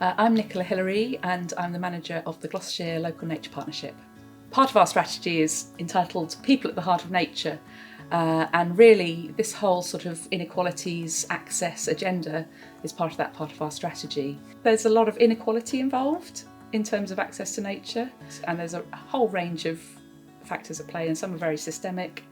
I'm Nicola Hillary and I'm the manager of the Gloucestershire Local Nature Partnership. Part of our strategy is entitled People at the Heart of Nature, and really this whole sort of inequalities access agenda is part of our strategy. There's a lot of inequality involved in terms of access to nature, and there's a whole range of factors at play, and some are very systemic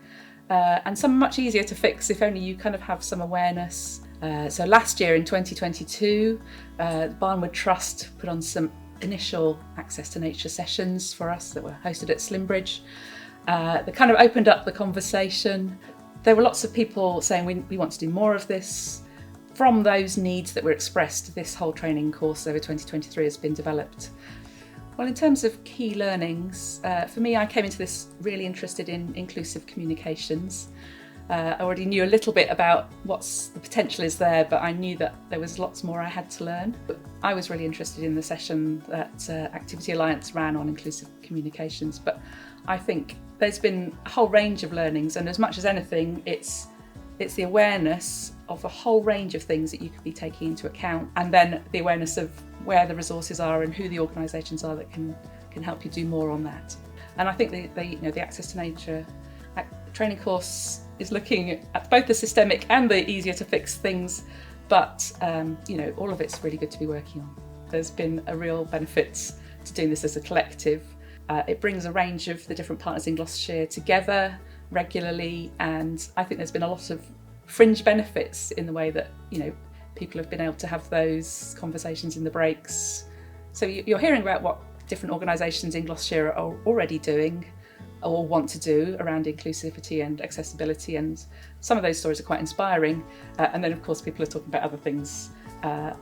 and some are much easier to fix if only you kind of have some awareness. So last year in 2022, Barnwood Trust put on some initial access to nature sessions for us that were hosted at Slimbridge. That kind of opened up the conversation. There were lots of people saying we want to do more of this. From those needs that were expressed, this whole training course over 2023 has been developed. Well, in terms of key learnings, for me, I came into this really interested in inclusive communications. I already knew a little bit about what's the potential is there, but I knew that there was lots more I had to learn. But I was really interested in the session that Activity Alliance ran on inclusive communications, but I think there's been a whole range of learnings, and as much as anything, it's the awareness of a whole range of things that you could be taking into account, and then the awareness of where the resources are and who the organisations are that can help you do more on that. And I think the Access to Nature training course is looking at both the systemic and the easier to fix things, but all of it's really good to be working on. There's been a real benefit to doing this as a collective. It brings a range of the different partners in Gloucestershire together regularly, and I think there's been a lot of fringe benefits in the way that people have been able to have those conversations in the breaks. So you're hearing about what different organisations in Gloucestershire are already doing or want to do around inclusivity and accessibility, and some of those stories are quite inspiring, and then of course people are talking about other things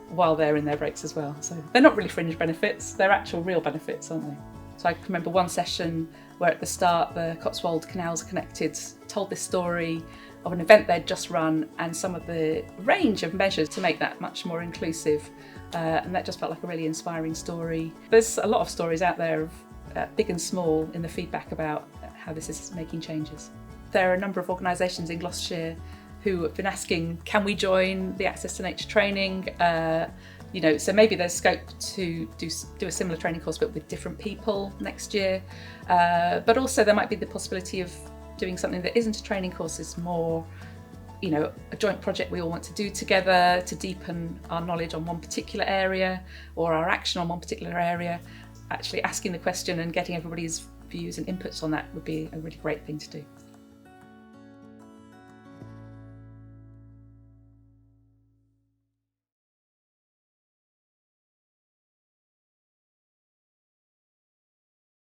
while they're in their breaks as well. So they're not really fringe benefits, they're actual real benefits, aren't they? So I can remember one session where at the start the Cotswold Canals Connected told this story of an event they'd just run and some of the range of measures to make that much more inclusive, and that just felt like a really inspiring story. There's a lot of stories out there of big and small in the feedback about how this is making changes. There are a number of organisations in Gloucestershire who have been asking, can we join the Access to Nature training? So maybe there's scope to do a similar training course but with different people next year. But also there might be the possibility of doing something that isn't a training course, is more a joint project we all want to do together to deepen our knowledge on one particular area or our action on one particular area. Actually asking the question and getting everybody's views and inputs on that would be a really great thing to do.